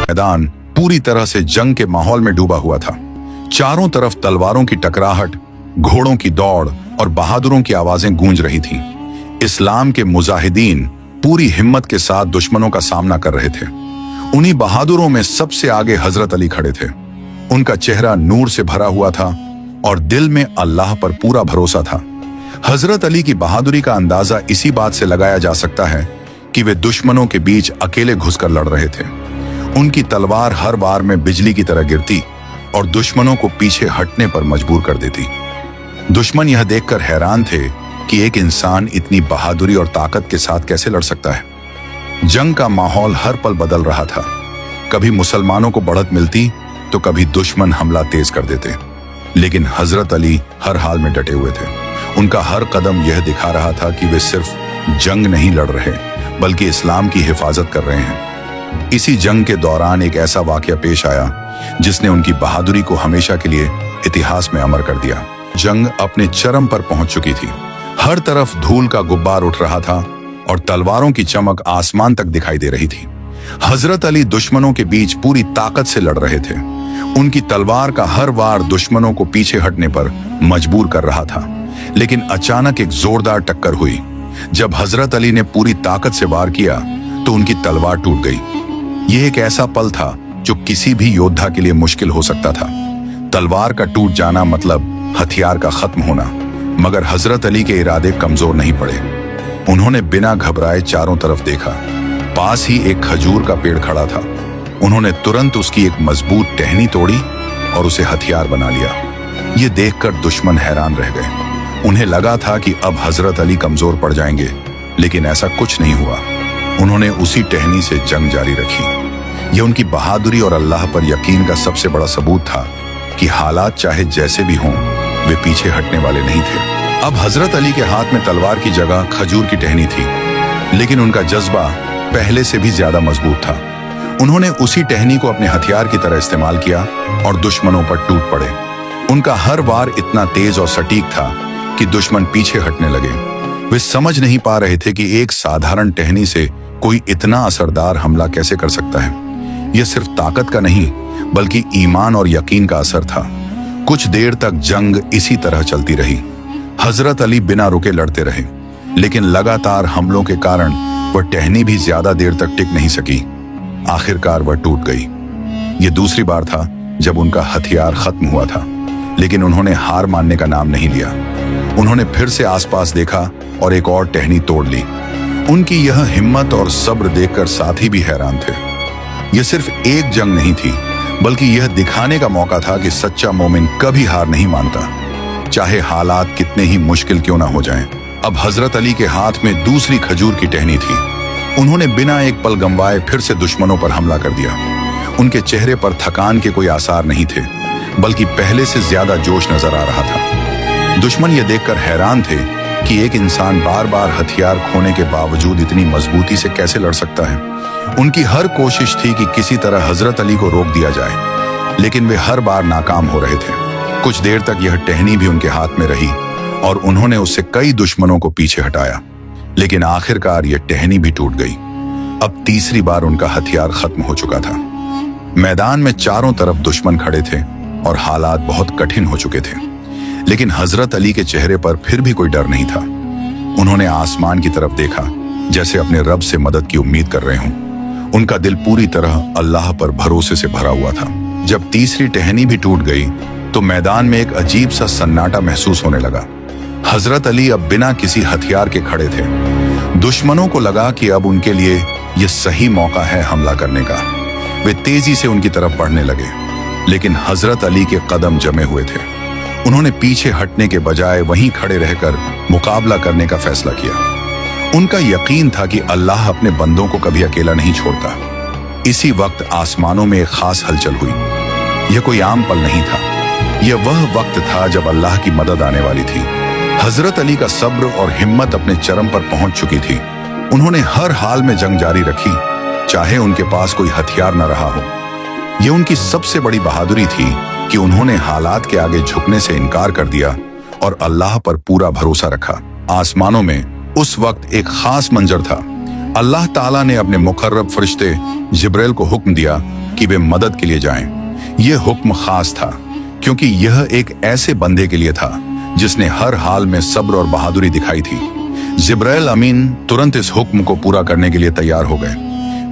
मैदान पूरी तरह से जंग के माहौल में डूबा हुआ था। चारों तरफ तलवारों की टकराहट, घोड़ों की दौड़ और बहादुरों की आवाजें गूंज रही थीं। इस्लाम के मुजाहिदीन पूरी हिम्मत के साथ दुश्मनों का सामना कर रहे थे। उन्हीं बहादुरों में सबसे आगे हजरत अली खड़े थे। उनका चेहरा नूर से भरा हुआ था और दिल में अल्लाह पर पूरा भरोसा था। हजरत अली की बहादुरी का अंदाजा इसी बात से लगाया जा सकता है कि वे दुश्मनों के बीच अकेले घुसकर लड़ रहे थे। उनकी तलवार हर बार में बिजली की तरह गिरती और दुश्मनों को पीछे हटने पर मजबूर कर देती। दुश्मन यह देखकर हैरान थे कि एक इंसान इतनी बहादुरी और ताकत के साथ कैसे लड़ सकता है। जंग का माहौल हर पल बदल रहा था। कभी मुसलमानों को बढ़त मिलती तो कभी दुश्मन हमला तेज कर देते, लेकिन हजरत अली हर हाल में डटे हुए थे। उनका हर कदम यह दिखा रहा था कि वे सिर्फ जंग नहीं लड़ रहे बल्कि इस्लाम की हिफाजत कर रहे हैं। इसी जंग के दौरान एक ऐसा वाकया पेश आया जिसने उनकी बहादुरी को हमेशा के लिए इतिहास में अमर कर दिया। जंग अपने चरम पर पहुंच चुकी थी। हर तरफ धूल का गुब्बार उठ रहा था और तलवारों की चमक आसमान तक दिखाई दे रही थी। हजरत अली दुश्मनों के बीच पूरी ताकत से लड़ रहे थे। उनकी तलवार का हर वार दुश्मनों को पीछे हटने पर मजबूर कर रहा था। लेकिन अचानक एक जोरदार टक्कर हुई। जब हजरत अली ने पूरी ताकत से वार किया तो उनकी तलवार टूट गई। यह एक ऐसा पल था जो किसी भी योद्धा के लिए मुश्किल हो सकता था। तलवार का टूट जाना मतलब हथियार का खत्म होना। मगर हजरत अली के इरादे कमजोर नहीं पड़े। उन्होंने बिना घबराए चारों तरफ देखा। पास ही एक खजूर का पेड़ खड़ा था। उन्होंने तुरंत उसकी एक मजबूत टहनी तोड़ी और उसे हथियार बना लिया। ये देखकर दुश्मन हैरान रह गए। उन्हें लगा था कि अब हजरत अली कमजोर पड़ जाएंगे, लेकिन ऐसा कुछ नहीं हुआ। उन्होंने उसी टहनी से जंग जारी रखी। यह उनकी बहादुरी और अल्लाह पर यकीन का सबसे बड़ा सबूत था कि हालात चाहे जैसे भी हों, वे पीछे हटने वाले नहीं थे। अब हजरत अली के हाथ में तलवार की जगह खजूर की टहनी थी, लेकिन उनका जज्बा पहले से भी ज्यादा मजबूत था। उन्होंने उसी टहनी को अपने हथियार की तरह इस्तेमाल किया और दुश्मनों पर टूट पड़े। उनका हर वार इतना तेज और सटीक था कि दुश्मन पीछे हटने लगे। वे समझ नहीं पा रहे थे कि एक साधारण टहनी से कोई इतना असरदार हमला कैसे कर सकता है। यह सिर्फ ताकत का नहीं बल्कि ईमान और यकीन का असर था। कुछ देर तक जंग इसी तरह चलती रही। हजरत अली बिना रुके लड़ते रहे, लेकिन लगातार हमलों के कारण वह टहनी भी ज्यादा देर तक टिक नहीं सकी। आखिरकार वह टूट गई। यह दूसरी बार था जब उनका हथियार खत्म हुआ था, लेकिन उन्होंने हार मानने का नाम नहीं लिया। उन्होंने फिर से आसपास देखा और एक और टहनी तोड़ ली। उनकी यह हिम्मत और सब्र देखकर साथी भी हैरान थे। यह सिर्फ एक जंग नहीं थी, बल्कि यह दिखाने का मौका था कि सच्चा मोमिन कभी हार नहीं मानता, चाहे हालात कितने ही मुश्किल क्यों ना हो जाएं। अब हजरत अली के हाथ में दूसरी खजूर की टहनी थी। उन्होंने बिना एक पल गंवाए फिर से दुश्मनों पर हमला कर दिया। उनके चेहरे पर थकान के कोई आसार नहीं थे, बल्कि पहले से ज्यादा जोश नजर आ रहा था। दुश्मन ये देखकर हैरान थे कि एक इंसान बार बार हथियार खोने के बावजूद इतनी मजबूती से कैसे लड़ सकता है। उनकी हर कोशिश थी कि किसी तरह हजरत अली को रोक दिया जाए, लेकिन वे हर बार नाकाम हो रहे थे। कुछ देर तक यह टहनी भी उनके हाथ में रही और उन्होंने उससे कई दुश्मनों को पीछे हटाया, लेकिन आखिरकार यह टहनी भी टूट गई। अब तीसरी बार उनका हथियार खत्म हो चुका था। मैदान में चारों तरफ दुश्मन खड़े थे और हालात बहुत कठिन हो चुके थे, लेकिन हजरत अली के चेहरे पर फिर भी कोई डर नहीं था। उन्होंने आसमान की तरफ देखा, जैसे अपने रब से मदद की उम्मीद कर रहे हों। उनका दिल पूरी तरह अल्लाह पर भरोसे से भरा हुआ था। जब तीसरी टहनी भी टूट गई तो मैदान में एक अजीब सा सन्नाटा महसूस होने लगा। हजरत अली अब बिना किसी हथियार के खड़े थे। दुश्मनों को लगा कि अब उनके लिए यह सही मौका है हमला करने का। वे तेजी से उनकी तरफ बढ़ने लगे, लेकिन हजरत अली के कदम जमे हुए थे। उन्होंने पीछे हटने के बजाय वहीं खड़े रहकर मुकाबला करने का फैसला किया। उनका यकीन था कि अल्लाह अपने बंदों को कभी अकेला नहीं छोड़ता। इसी वक्त आसमानों में एक खास हलचल हुई। यह कोई आम पल नहीं था, यह वह वक्त था जब अल्लाह की मदद आने वाली थी। हजरत अली का सब्र और हिम्मत अपने चरम पर पहुंच चुकी थी। उन्होंने हर हाल में जंग जारी रखी, चाहे उनके पास कोई हथियार न रहा हो। यह उनकी सबसे बड़ी बहादुरी थी कि उन्होंने हालात के आगे झुकने से इनकार कर दिया और अल्लाह पर पूरा भरोसा रखा। आसमानों में उस वक्त एक खास मंजर था। अल्लाह ताला ने अपने मुकर्रब फरिश्ते जिब्राइल को हुक्म दिया कि वे मदद के लिए जाएं। यह हुक्म खास था क्योंकि यह एक ऐसे बंदे के लिए था जिसने हर हाल में सब्र और बहादुरी दिखाई थी। जिब्राइल अमीन तुरंत इस हुक्म को पूरा करने के लिए तैयार हो गए।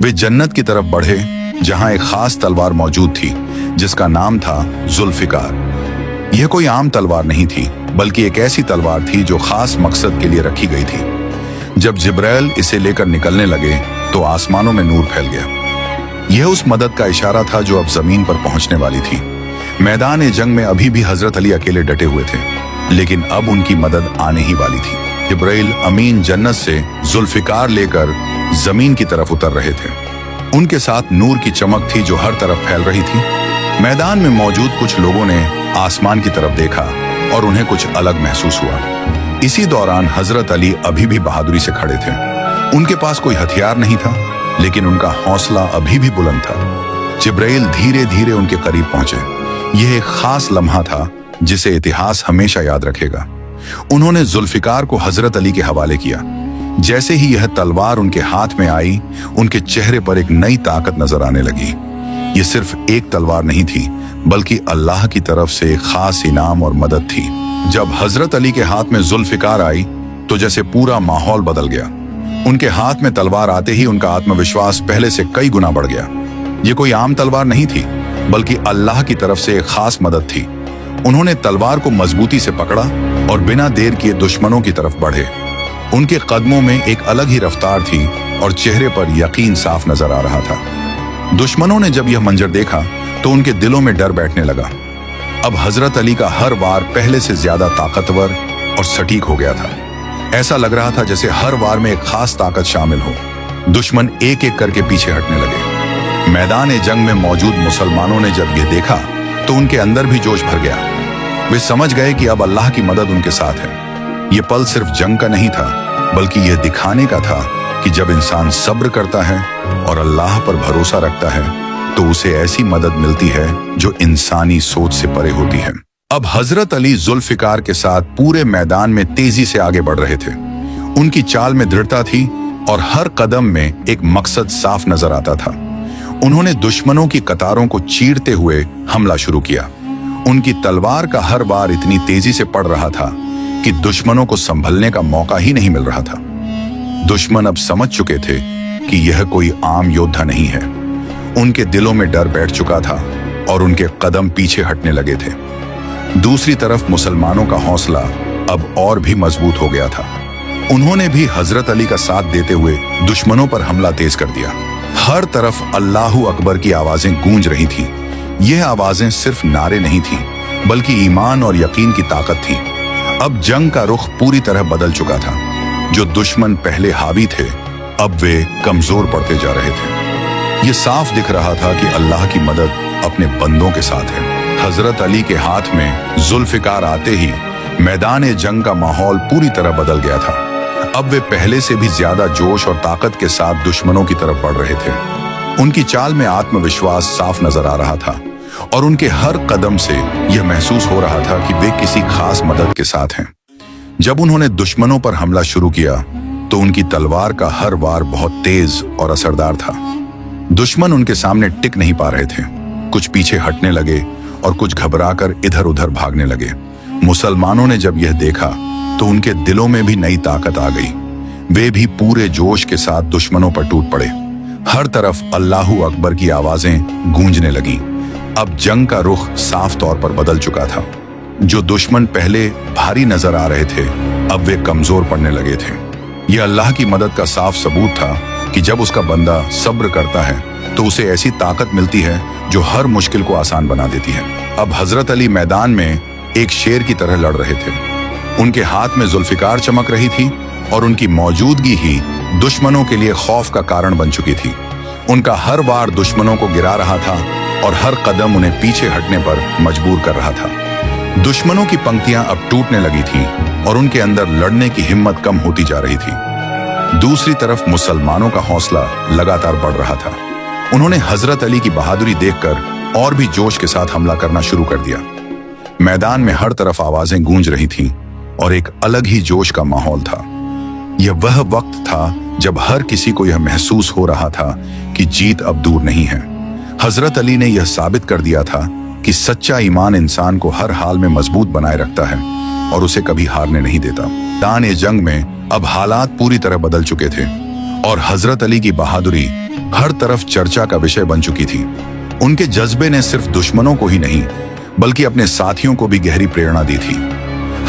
वे जन्नत की तरफ बढ़े जहां एक खास तलवार मौजूद थी जिसका नाम था जुल्फिकार। यह कोई आम तलवार नहीं थी बल्कि एक ऐसी तलवार थी जो खास मकसद के लिए रखी गई थी। जब जिब्राइल इसे लेकर निकलने लगे तो आसमानों में नूर फैल गया। यह उस मदद का इशारा था जो अब जमीन पर पहुंचने वाली थी। मैदान जंग में अभी भी हजरत अली अकेले डटे हुए थे, लेकिन अब उनकी मदद आने ही वाली थी। जिब्राइल अमीन जन्नत से जुल्फिकार लेकर जमीन की तरफ उतर रहे थे। उनके साथ नूर की चमक थी जो हर तरफ फैल रही थी। मैदान में मौजूद कुछ लोगों ने आसमान की तरफ देखा और उन्हें कुछ अलग महसूस हुआ। इसी दौरान हजरत अली अभी भी बहादुरी से खड़े थे। उनके पास कोई हथियार नहीं था, लेकिन उनका हौसला अभी भी बुलंद था। जिब्राइल धीरे धीरे उनके करीब पहुंचे। यह एक खास लम्हा था जिसे इतिहास हमेशा याद रखेगा। उन्होंने जुल्फिकार को हजरत अली के हवाले किया। जैसे ही यह तलवार उनके हाथ में आई, उनके चेहरे पर एक नई ताकत नजर आने लगी। यह सिर्फ एक तलवार नहीं थी, बल्कि अल्लाह की तरफ से एक खास इनाम और मदद थी। जब हजरत अली के हाथ में जुल्फिकार आई तो जैसे पूरा माहौल बदल गया। उनके हाथ में तलवार आते ही उनका आत्मविश्वास पहले से कई गुना बढ़ गया। यह कोई आम तलवार नहीं थी, बल्कि अल्लाह की तरफ से एक खास मदद थी। उन्होंने तलवार को मजबूती से पकड़ा और बिना देर किए दुश्मनों की तरफ बढ़े। उनके कदमों में एक अलग ही रफ्तार थी और चेहरे पर यकीन साफ नजर आ रहा था। दुश्मनों ने जब यह मंजर देखा तो उनके दिलों में डर बैठने लगा। अब हजरत अली का हर वार पहले से ज्यादा ताकतवर और सटीक हो गया था। ऐसा लग रहा था जैसे हर वार में एक खास ताकत शामिल हो। दुश्मन एक एक करके पीछे हटने लगे। मैदान जंग में मौजूद मुसलमानों ने जब यह देखा तो उनके अंदर भी जोश भर गया। वे समझ गए कि अब अल्लाह की मदद उनके साथ है। यह पल सिर्फ जंग का नहीं था, बल्कि यह दिखाने का था कि जब इंसान सब्र करता है और अल्लाह पर भरोसा रखता है तो उसे ऐसी मदद मिलती है जो इंसानी सोच से परे होती है। अब हजरत अली जुल्फिकार के साथ पूरे मैदान में तेजी से आगे बढ़ रहे थे। उनकी चाल में दृढ़ता थी और हर कदम में एक मकसद साफ नजर आता था। उन्होंने दुश्मनों की कतारों को चीरते हुए हमला शुरू किया। उनकी तलवार का हर बार इतनी तेजी से पड़ रहा था कि दुश्मनों को संभलने का मौका ही नहीं मिल रहा था। दुश्मन अब समझ चुके थे कि यह कोई आम योद्धा नहीं है। उनके दिलों में डर बैठ चुका था और उनके कदम पीछे हटने लगे थे। दूसरी तरफ मुसलमानों का हौसला अब और भी मजबूत हो गया था। उन्होंने भी हजरत अली का साथ देते हुए दुश्मनों पर हमला तेज कर दिया। हर तरफ अल्लाहू अकबर की आवाजें गूंज रही थीं। यह आवाजें सिर्फ नारे नहीं थीं, बल्कि ईमान और यकीन की ताकत थी। अब जंग का रुख पूरी तरह बदल चुका था। जो दुश्मन पहले हावी थे, अब वे कमजोर पड़ते जा रहे थे। ये साफ दिख रहा था कि अल्लाह की मदद अपने बंदों के साथ है। हजरत अली के हाथ में जुल्फिकार आते ही मैदान जंग का माहौल पूरी तरह बदल गया था। अब वे पहले से भी ज्यादा जोश और ताकत के साथ दुश्मनों की तरफ बढ़ रहे थे। उनकी चाल में आत्मविश्वास साफ नजर आ रहा था और उनके हर कदम से यह महसूस हो रहा था कि वे किसी खास मदद के साथ हैं। जब उन्होंने दुश्मनों पर हमला शुरू किया तो उनकी तलवार का हर वार बहुत तेज और असरदार था। दुश्मन उनके सामने टिक नहीं पा रहे थे। कुछ पीछे हटने लगे और कुछ घबराकर इधर उधर भागने लगे। मुसलमानों ने जब यह देखा तो उनके दिलों में भी नई ताकत आ गई। वे भी पूरे जोश के साथ दुश्मनों पर टूट पड़े। हर तरफ अल्लाहू अकबर की आवाजें गूंजने लगीं। अब जंग का रुख साफ तौर पर बदल चुका था। जो दुश्मन पहले भारी नजर आ रहे थे, अब वे कमजोर पड़ने लगे थे। यह अल्लाह की मदद का साफ सबूत था कि जब उसका बंदा सब्र करता है तो उसे ऐसी ताकत मिलती है जो हर मुश्किल को आसान बना देती है। अब हजरत अली मैदान में एक शेर की तरह लड़ रहे थे। उनके हाथ में जुल्फिकार चमक रही थी और उनकी मौजूदगी ही दुश्मनों के लिए खौफ का कारण बन चुकी थी। उनका हर वार दुश्मनों को गिरा रहा था और हर कदम उन्हें पीछे हटने पर मजबूर कर रहा था। दुश्मनों की पंक्तियां अब टूटने लगी थीं और उनके अंदर लड़ने की हिम्मत कम होती जा रही थी। दूसरी तरफ मुसलमानों का हौसला लगातार बढ़ रहा था। उन्होंने हजरत अली की बहादुरी देखकर और भी जोश के साथ हमला करना शुरू कर दिया। मैदान में हर तरफ आवाजें गूंज रही थीं और एक अलग ही जोश का माहौल था। यह वह वक्त था जब हर किसी को यह महसूस हो रहा था कि जीत अब दूर नहीं है। हजरत अली ने यह साबित कर दिया था कि सच्चा ईमान इंसान को हर हाल में मजबूत बनाए रखता है और उसे कभी हारने नहीं देता। मैदान-ए-जंग में अब हालात पूरी तरह बदल चुके थे और हजरत अली की बहादुरी हर तरफ चर्चा का विषय बन चुकी थी। उनके जज्बे ने सिर्फ दुश्मनों को ही नहीं बल्कि अपने साथियों को भी गहरी प्रेरणा दी थी।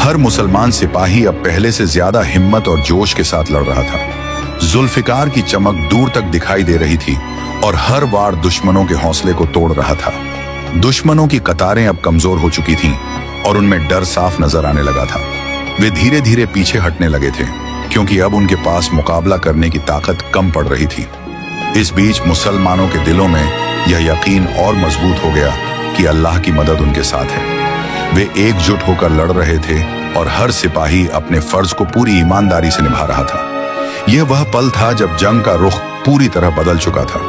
हर मुसलमान सिपाही अब पहले से ज्यादा हिम्मत और जोश के साथ लड़ रहा था। जुल्फिकार की चमक दूर तक दिखाई दे रही थी और हर वार दुश्मनों के हौसले को तोड़ रहा था। दुश्मनों की कतारें अब कमजोर हो चुकी थीं और उनमें डर साफ नजर आने लगा था। वे धीरे धीरे पीछे हटने लगे थे क्योंकि अब उनके पास मुकाबला करने की ताकत कम पड़ रही थी। इस बीच मुसलमानों के दिलों में यह यकीन और मजबूत हो गया कि अल्लाह की मदद उनके साथ है। वे एकजुट होकर लड़ रहे थे और हर सिपाही अपने फर्ज को पूरी ईमानदारी से निभा रहा था। यह वह पल था जब जंग का रुख पूरी तरह बदल चुका था।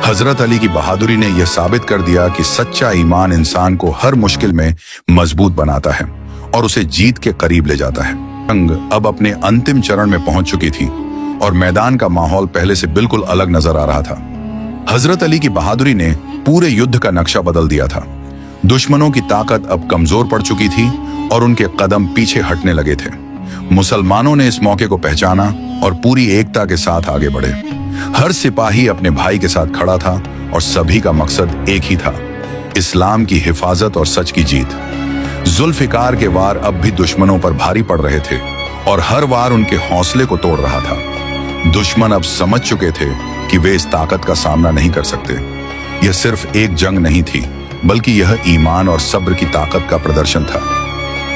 हजरत अली की बहादुरी ने यह साबित कर दिया कि सच्चा ईमान इंसान को हर मुश्किल में मजबूत बनाता है और उसे जीत के करीब ले जाता है। जंग अब अपने अंतिम चरण में पहुंच चुकी थी और मैदान का माहौल पहले से बिल्कुल अलग नजर आ रहा था। हजरत अली की बहादुरी ने पूरे युद्ध का नक्शा बदल दिया था। दुश्मनों की ताकत अब कमजोर पड़ चुकी थी और उनके कदम पीछे हटने लगे थे। मुसलमानों ने इस मौके को पहचाना और पूरी एकता के साथ आगे बढ़े। हर सिपाही अपने भाई के साथ खड़ा था और सभी का मकसद एक ही था, इस्लाम की हिफाजत और सच की जीत। जुल्फिकार के वार अब भी दुश्मनों पर भारी पड़ रहे थे और हर वार उनके हौसले को तोड़ रहा था। दुश्मन अब समझ चुके थे कि वे इस ताकत का सामना नहीं कर सकते। यह सिर्फ एक जंग नहीं थी बल्कि यह ईमान और सब्र की ताकत का प्रदर्शन था।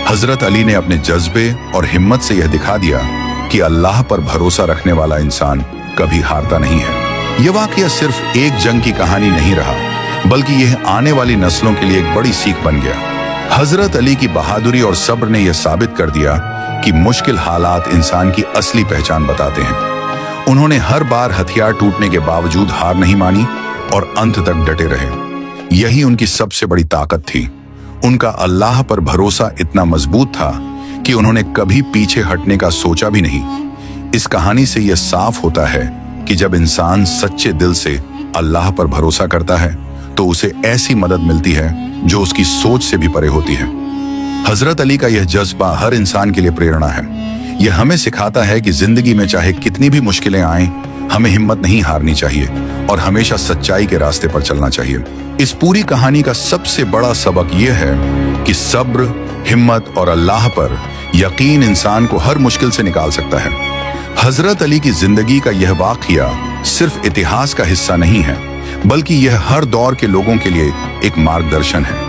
हजरत अली ने अपने जज्बे और हिम्मत से यह दिखा दिया कि अल्लाह पर भरोसा रखने वाला इंसान कभी हारता नहीं है। यह वाकया सिर्फ एक जंग की कहानी नहीं रहा बल्कि यह आने वाली नस्लों के लिए एक बड़ी सीख बन गया। हजरत अली की बहादुरी और सब्र ने यह साबित कर दिया कि मुश्किल हालात इंसान की असली पहचान बताते हैं। उन्होंने हर बार हथियार टूटने के बावजूद हार नहीं मानी और अंत तक डटे रहे। यही उनकी सबसे बड़ी ताकत थी। उनका अल्लाह पर भरोसा इतना मजबूत था कि उन्होंने कभी पीछे हटने का सोचा भी नहीं। इस कहानी से यह साफ होता है कि जब इंसान सच्चे दिल से अल्लाह पर भरोसा करता है तो उसे ऐसी मदद मिलती है जो उसकी सोच से भी परे होती है। हजरत अली का यह जज्बा हर इंसान के लिए प्रेरणा है। यह हमें सिखाता है कि जिंदगी में चाहे कितनी भी मुश्किलें आएं, हमें हिम्मत नहीं हारनी चाहिए और हमेशा सच्चाई के रास्ते पर चलना चाहिए। इस पूरी कहानी का सबसे बड़ा सबक यह है कि सब्र, हिम्मत और अल्लाह पर यकीन इंसान को हर मुश्किल से निकाल सकता है। हजरत अली की जिंदगी का यह वाकया सिर्फ इतिहास का हिस्सा नहीं है बल्कि यह हर दौर के लोगों के लिए एक मार्गदर्शन है।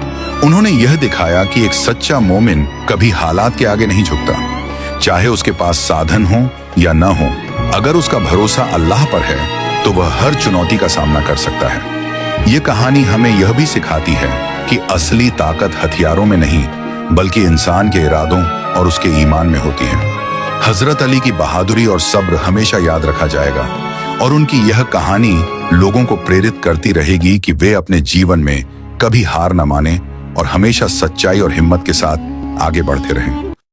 उन्होंने यह दिखाया कि एक सच्चा मोमिन कभी हालात के आगे नहीं झुकता, चाहे उसके पास साधन हो या न हो। अगर उसका भरोसा अल्लाह पर है तो वह हर चुनौती का सामना कर सकता है। ये कहानी हमें यह भी सिखाती है कि असली ताकत हथियारों में नहीं बल्कि इंसान के इरादों और उसके ईमान में होती है। हजरत अली की बहादुरी और सब्र हमेशा याद रखा जाएगा और उनकी यह कहानी लोगों को प्रेरित करती रहेगी कि वे अपने जीवन में कभी हार न माने और हमेशा सच्चाई और हिम्मत के साथ आगे बढ़ते रहें।